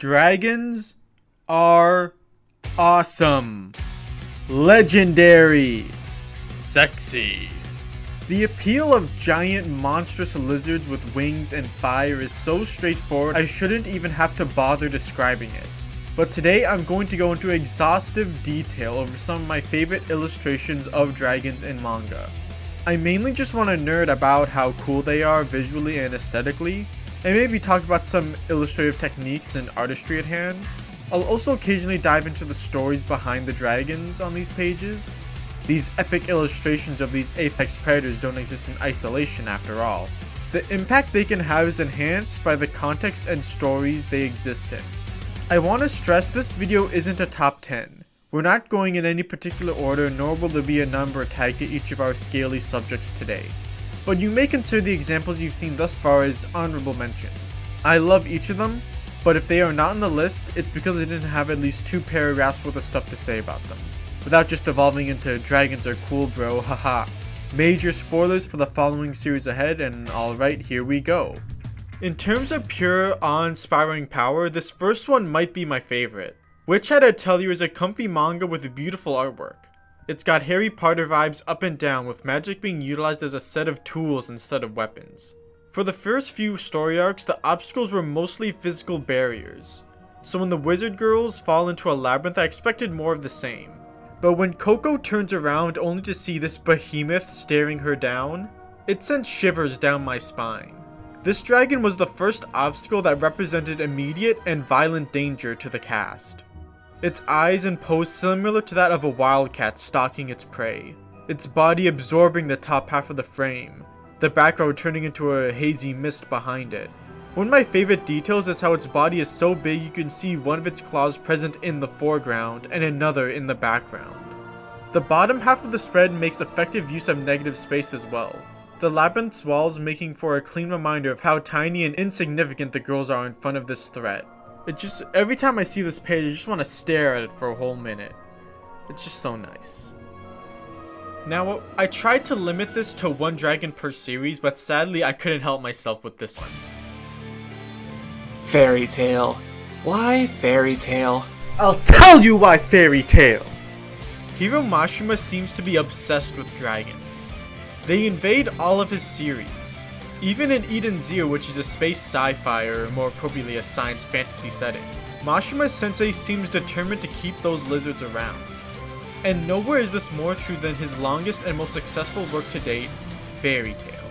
Dragons are awesome, legendary, sexy. The appeal of giant monstrous lizards with wings and fire is so straightforward I shouldn't even have to bother describing it. But today I'm going to go into exhaustive detail over some of my favorite illustrations of dragons in manga. I mainly just want to nerd about how cool they are visually and aesthetically, and maybe talk about some illustrative techniques and artistry at hand. I'll also occasionally dive into the stories behind the dragons on these pages. These epic illustrations of these apex predators don't exist in isolation after all. The impact they can have is enhanced by the context and stories they exist in. I want to stress this video isn't a top 10. We're not going in any particular order, nor will there be a number tagged to each of our scaly subjects today. But you may consider the examples you've seen thus far as honorable mentions. I love each of them, but if they are not on the list, it's because I didn't have at least 2 paragraphs worth of stuff to say about them, without just evolving into dragons are cool bro, haha. Major spoilers for the following series ahead, and alright, here we go. In terms of pure awe-inspiring power, this first one might be my favorite. Hat Atelier is a comfy manga with beautiful artwork. It's got Harry Potter vibes up and down, with magic being utilized as a set of tools instead of weapons. For the first few story arcs, the obstacles were mostly physical barriers. So when the wizard girls fall into a labyrinth, I expected more of the same. But when Coco turns around only to see this behemoth staring her down, it sent shivers down my spine. This dragon was the first obstacle that represented immediate and violent danger to the cast. Its eyes and pose similar to that of a wildcat stalking its prey, its body absorbing the top half of the frame, the background turning into a hazy mist behind it. One of my favorite details is how its body is so big you can see one of its claws present in the foreground and another in the background. The bottom half of the spread makes effective use of negative space as well, the labyrinth's walls making for a clean reminder of how tiny and insignificant the girls are in front of this threat. Every time I see this page, I just want to stare at it for a whole minute. It's just so nice. Now, I tried to limit this to 1 dragon per series, but sadly I couldn't help myself with this one. Fairy tale. Why fairy tale? I'll tell you why fairy tale! Hiro Mashima seems to be obsessed with dragons. They invade all of his series. Even in Eden Zero, which is a space sci-fi, or more appropriately a science fantasy setting, Mashima-sensei seems determined to keep those lizards around. And nowhere is this more true than his longest and most successful work to date, Fairy Tail.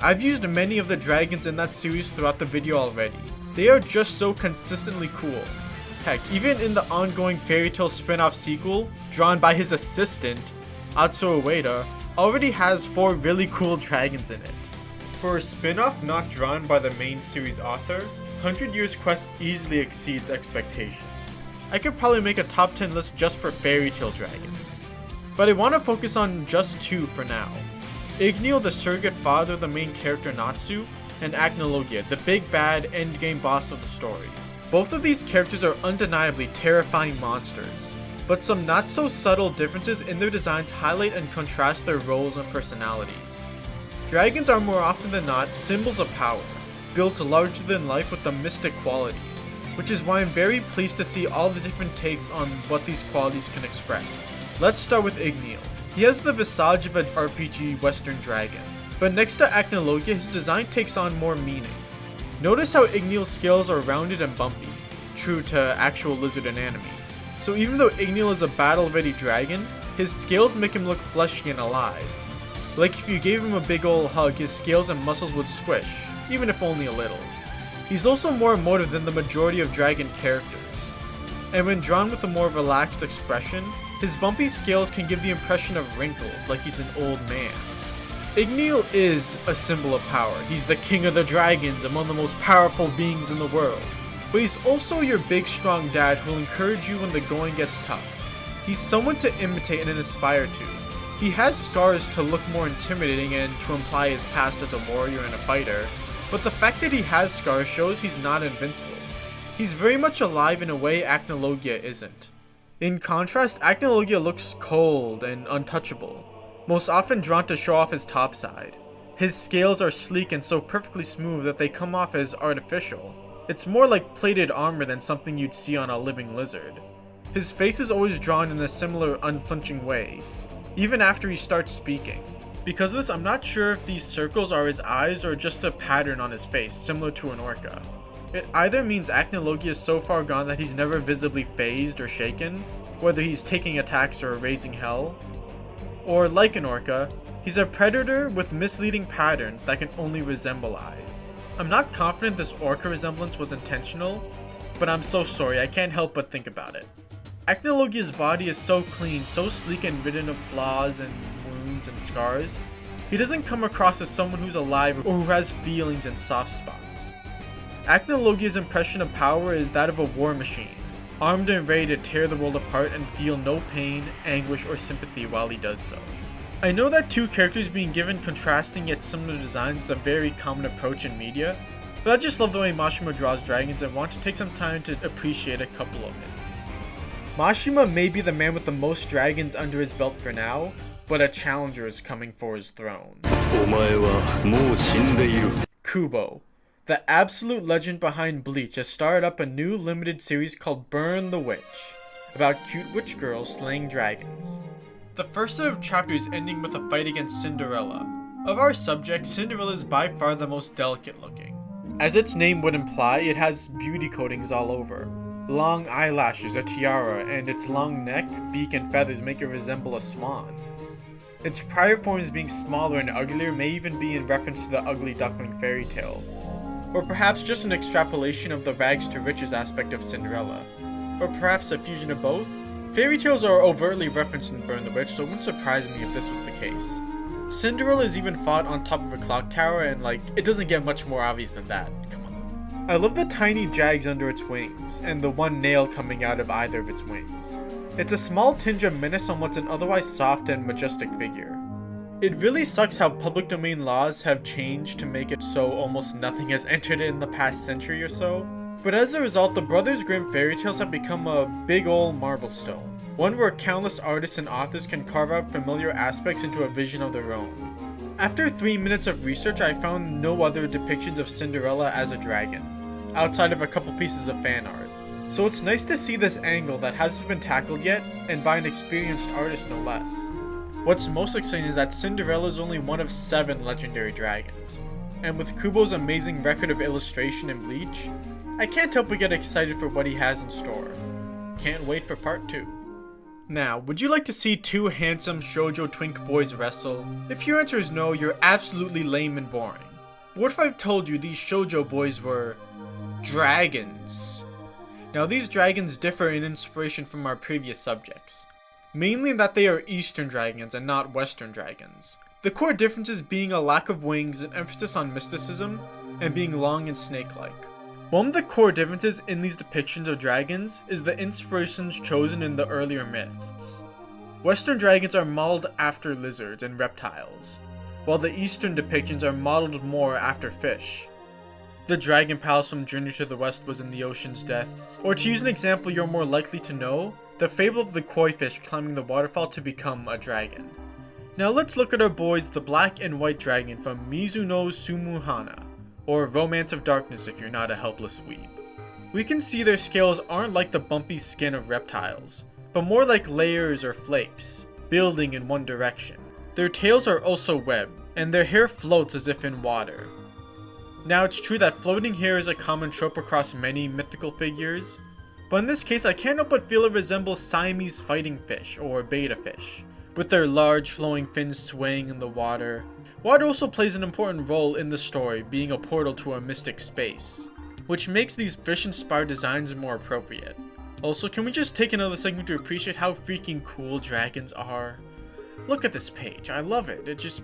I've used many of the dragons in that series throughout the video already. They are just so consistently cool. Heck, even in the ongoing Fairy Tail spin-off sequel, drawn by his assistant, Atsuo Ueda, already has 4 really cool dragons in it. For a spin-off not drawn by the main series author, 100 Years Quest easily exceeds expectations. I could probably make a top 10 list just for fairy tale dragons. But I want to focus on just 2 for now. Igneel, the surrogate father of the main character Natsu, and Acnologia, the big bad endgame boss of the story. Both of these characters are undeniably terrifying monsters, but some not so subtle differences in their designs highlight and contrast their roles and personalities. Dragons are more often than not symbols of power, built larger than life with a mystic quality, which is why I'm very pleased to see all the different takes on what these qualities can express. Let's start with Igneel. He has the visage of an RPG Western dragon, but next to Acnologia, his design takes on more meaning. Notice how Igneel's scales are rounded and bumpy, true to actual lizard anatomy. So even though Igneel is a battle-ready dragon, his scales make him look fleshy and alive. Like if you gave him a big ol' hug, his scales and muscles would squish, even if only a little. He's also more emotive than the majority of dragon characters, and when drawn with a more relaxed expression, his bumpy scales can give the impression of wrinkles, like he's an old man. Igneel is a symbol of power. He's the king of the dragons, among the most powerful beings in the world. But he's also your big strong dad who'll encourage you when the going gets tough. He's someone to imitate and aspire to. He has scars to look more intimidating and to imply his past as a warrior and a fighter, but the fact that he has scars shows he's not invincible. He's very much alive in a way Acnologia isn't. In contrast, Acnologia looks cold and untouchable, most often drawn to show off his top side. His scales are sleek and so perfectly smooth that they come off as artificial. It's more like plated armor than something you'd see on a living lizard. His face is always drawn in a similar unflinching way, even after he starts speaking. Because of this, I'm not sure if these circles are his eyes or just a pattern on his face, similar to an orca. It either means Acnologia is so far gone that he's never visibly phased or shaken, whether he's taking attacks or raising hell, or like an orca, he's a predator with misleading patterns that can only resemble eyes. I'm not confident this orca resemblance was intentional, but I'm so sorry, I can't help but think about it. Acnologia's body is so clean, so sleek and ridden of flaws and wounds and scars. He doesn't come across as someone who's alive or who has feelings and soft spots. Acnologia's impression of power is that of a war machine, armed and ready to tear the world apart and feel no pain, anguish, or sympathy while he does so. I know that two characters being given contrasting yet similar designs is a very common approach in media, but I just love the way Mashima draws dragons and want to take some time to appreciate a couple of his. Mashima may be the man with the most dragons under his belt for now, but a challenger is coming for his throne. Kubo, the absolute legend behind Bleach, has started up a new limited series called Burn the Witch, about cute witch girls slaying dragons. The first set of chapters ending with a fight against Cinderella. Of our subjects, Cinderella is by far the most delicate looking. As its name would imply, it has beauty coatings all over. Long eyelashes, a tiara, and its long neck, beak, and feathers make it resemble a swan. Its prior forms being smaller and uglier may even be in reference to the ugly duckling fairy tale, or perhaps just an extrapolation of the rags to riches aspect of Cinderella, or perhaps a fusion of both. Fairy tales are overtly referenced in Burn the Witch, so it wouldn't surprise me if this was the case. Cinderella is even fought on top of a clock tower, and it doesn't get much more obvious than that. Come on. I love the tiny jags under its wings, and the one nail coming out of either of its wings. It's a small tinge of menace on what's an otherwise soft and majestic figure. It really sucks how public domain laws have changed to make it so almost nothing has entered it in the past century or so. But as a result, the Brothers Grimm fairy tales have become a big ol' marble stone. One where countless artists and authors can carve out familiar aspects into a vision of their own. After 3 minutes of research, I found no other depictions of Cinderella as a dragon, outside of a couple pieces of fan art. So it's nice to see this angle that hasn't been tackled yet, and by an experienced artist no less. What's most exciting is that Cinderella is only one of 7 legendary dragons, and with Kubo's amazing record of illustration in Bleach, I can't help but get excited for what he has in store. Can't wait for part 2. Now, would you like to see 2 handsome shoujo twink boys wrestle? If your answer is no, you're absolutely lame and boring. But what if I told you these shoujo boys were dragons? Now, these dragons differ in inspiration from our previous subjects, mainly in that they are Eastern dragons and not Western dragons. The core differences being a lack of wings, an emphasis on mysticism, and being long and snake-like. One of the core differences in these depictions of dragons is the inspirations chosen in the earlier myths. Western dragons are modeled after lizards and reptiles, while the Eastern depictions are modeled more after fish. The dragon palace from Journey to the West was in the ocean's depths, or to use an example you're more likely to know, the fable of the koi fish climbing the waterfall to become a dragon. Now let's look at our boys, the black and white dragon from Mizuno Sumuhana, or Romance of Darkness if you're not a helpless weeb. We can see their scales aren't like the bumpy skin of reptiles, but more like layers or flakes, building in one direction. Their tails are also webbed, and their hair floats as if in water. Now it's true that floating hair is a common trope across many mythical figures, but in this case I can't help but feel it resembles Siamese fighting fish, or betta fish, with their large flowing fins swaying in the water. Water also plays an important role in the story, being a portal to a mystic space, which makes these fish-inspired designs more appropriate. Also, can we just take another second to appreciate how freaking cool dragons are? Look at this page, I love it. It just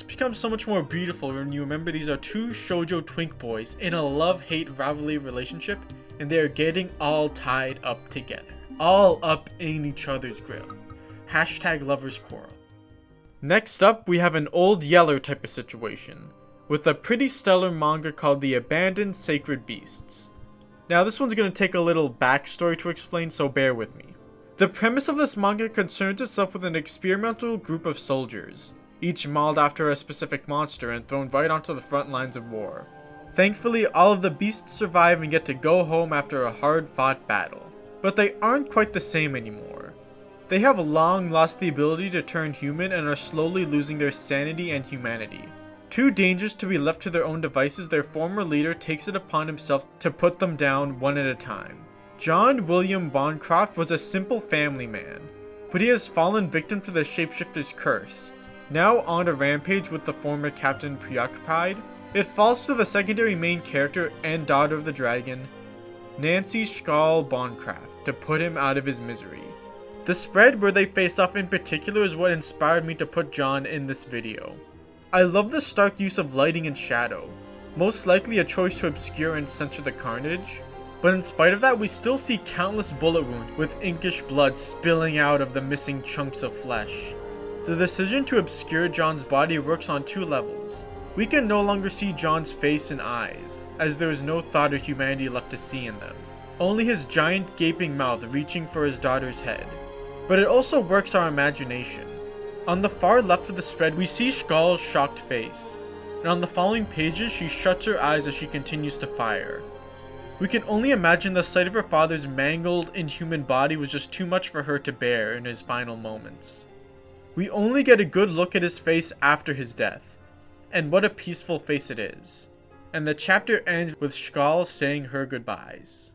becomes so much more beautiful when you remember these are 2 shoujo twink boys in a love-hate rivalry relationship, and they are getting all tied up together. All up in each other's grill. Hashtag lovers quarrel. Next up, we have an Old Yeller type of situation, with a pretty stellar manga called The Abandoned Sacred Beasts. Now this one's going to take a little backstory to explain, so bear with me. The premise of this manga concerns itself with an experimental group of soldiers, each modeled after a specific monster and thrown right onto the front lines of war. Thankfully, all of the beasts survive and get to go home after a hard-fought battle. But they aren't quite the same anymore. They have long lost the ability to turn human and are slowly losing their sanity and humanity. Too dangerous to be left to their own devices, their former leader takes it upon himself to put them down one at a time. John William Bancroft was a simple family man, but he has fallen victim to the shapeshifter's curse. Now on a rampage with the former captain preoccupied, it falls to the secondary main character and daughter of the dragon, Nancy Schall Bancroft, to put him out of his misery. The spread where they face off in particular is what inspired me to put John in this video. I love the stark use of lighting and shadow, most likely a choice to obscure and censor the carnage, but in spite of that we still see countless bullet wounds with inkish blood spilling out of the missing chunks of flesh. The decision to obscure John's body works on two levels. We can no longer see John's face and eyes, as there is no thought or humanity left to see in them, only his giant gaping mouth reaching for his daughter's head. But it also works our imagination. On the far left of the spread, we see Schall's shocked face, and on the following pages, she shuts her eyes as she continues to fire. We can only imagine the sight of her father's mangled, inhuman body was just too much for her to bear in his final moments. We only get a good look at his face after his death, and what a peaceful face it is. And the chapter ends with Schall saying her goodbyes.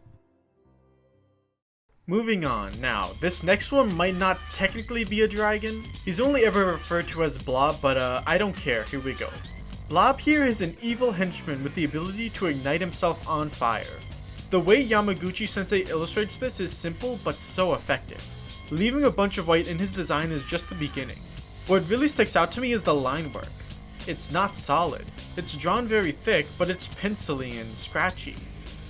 Moving on, now, this next one might not technically be a dragon. He's only ever referred to as Blob, but I don't care, here we go. Blob here is an evil henchman with the ability to ignite himself on fire. The way Yamaguchi-sensei illustrates this is simple, but so effective. Leaving a bunch of white in his design is just the beginning. What really sticks out to me is the line work. It's not solid. It's drawn very thick, but it's pencily and scratchy.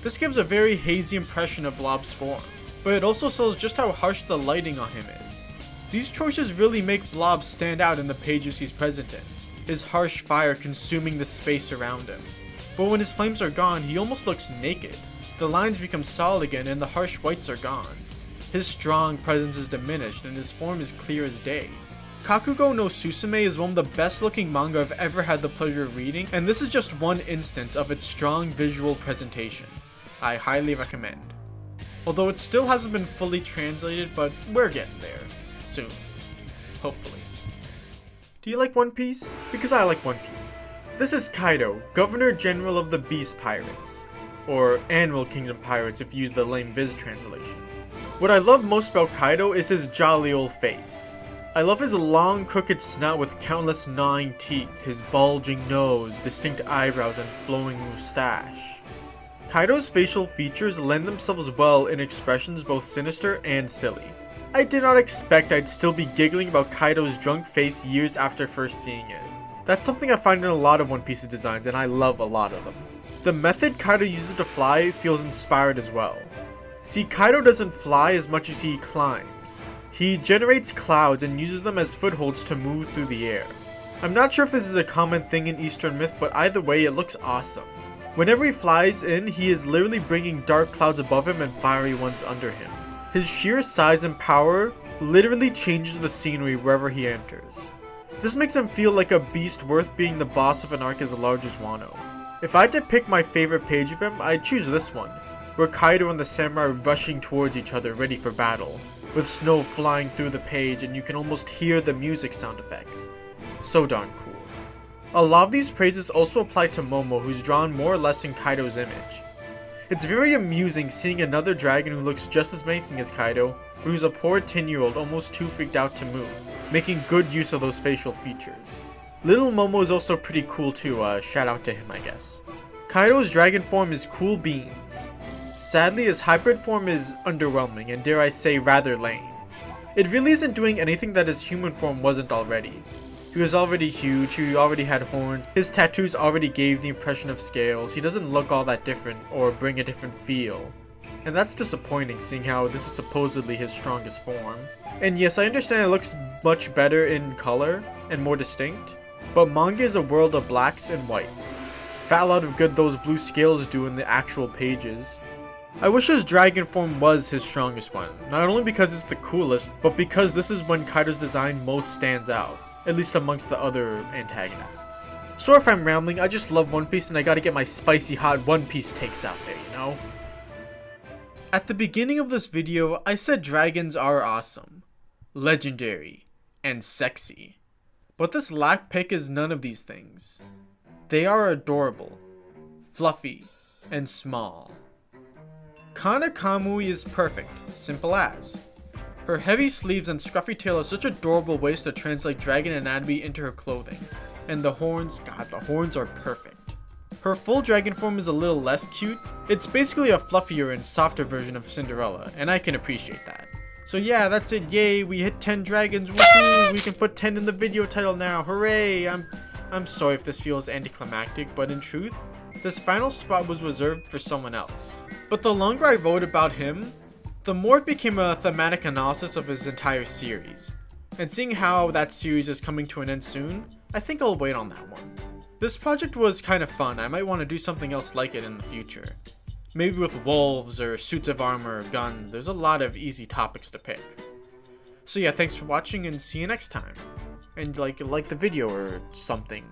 This gives a very hazy impression of Blob's form, but it also shows just how harsh the lighting on him is. These choices really make Blob stand out in the pages he's present in, his harsh fire consuming the space around him. But when his flames are gone, he almost looks naked. The lines become solid again and the harsh whites are gone. His strong presence is diminished and his form is clear as day. Kakugo no Susume is one of the best looking manga I've ever had the pleasure of reading, and this is just one instance of its strong visual presentation. I highly recommend. Although it still hasn't been fully translated, but we're getting there. Soon. Hopefully. Do you like One Piece? Because I like One Piece. This is Kaido, Governor General of the Beast Pirates. Or Animal Kingdom Pirates if you use the lame Viz translation. What I love most about Kaido is his jolly old face. I love his long crooked snout with countless gnawing teeth, his bulging nose, distinct eyebrows, and flowing mustache. Kaido's facial features lend themselves well in expressions both sinister and silly. I did not expect I'd still be giggling about Kaido's drunk face years after first seeing it. That's something I find in a lot of One Piece's designs, and I love a lot of them. The method Kaido uses to fly feels inspired as well. See, Kaido doesn't fly as much as he climbs. He generates clouds and uses them as footholds to move through the air. I'm not sure if this is a common thing in Eastern myth, but either way it looks awesome. Whenever he flies in, he is literally bringing dark clouds above him and fiery ones under him. His sheer size and power literally changes the scenery wherever he enters. This makes him feel like a beast worth being the boss of an arc as large as Wano. If I had to pick my favorite page of him, I'd choose this one, where Kaido and the samurai are rushing towards each other ready for battle, with snow flying through the page and you can almost hear the music sound effects. So darn cool. A lot of these praises also apply to Momo, who's drawn more or less in Kaido's image. It's very amusing seeing another dragon who looks just as menacing as Kaido, but who's a poor 10-year-old almost too freaked out to move, making good use of those facial features. Little Momo is also pretty cool too, shout out to him I guess. Kaido's dragon form is cool beans. Sadly, his hybrid form is underwhelming and dare I say rather lame. It really isn't doing anything that his human form wasn't already. He was already huge, he already had horns, his tattoos already gave the impression of scales, he doesn't look all that different or bring a different feel. And that's disappointing seeing how this is supposedly his strongest form. And yes, I understand it looks much better in color and more distinct, but manga is a world of blacks and whites. Fat lot of good those blue scales do in the actual pages. I wish his dragon form was his strongest one, not only because it's the coolest, but because this is when Kaido's design most stands out, at least amongst the other antagonists. Sorry if I'm rambling, I just love One Piece and I gotta get my spicy hot One Piece takes out there, you know? At the beginning of this video, I said dragons are awesome, legendary, and sexy. But this lack pick is none of these things. They are adorable, fluffy, and small. Kana Kamui is perfect, simple as. Her heavy sleeves and scruffy tail are such adorable ways to translate dragon anatomy into her clothing. And the horns, god, the horns are perfect. Her full dragon form is a little less cute. It's basically a fluffier and softer version of Cinderella, and I can appreciate that. So yeah, that's it, yay, we hit 10 dragons, woohoo, we can put 10 in the video title now, hooray! I'm sorry if this feels anticlimactic, but in truth, this final spot was reserved for someone else. But the longer I wrote about him, the more it became a thematic analysis of his entire series. And seeing how that series is coming to an end soon, I think I'll wait on that one. This project was kind of fun, I might want to do something else like it in the future. Maybe with wolves or suits of armor or guns, there's a lot of easy topics to pick. So yeah, thanks for watching and see you next time. And like the video or something.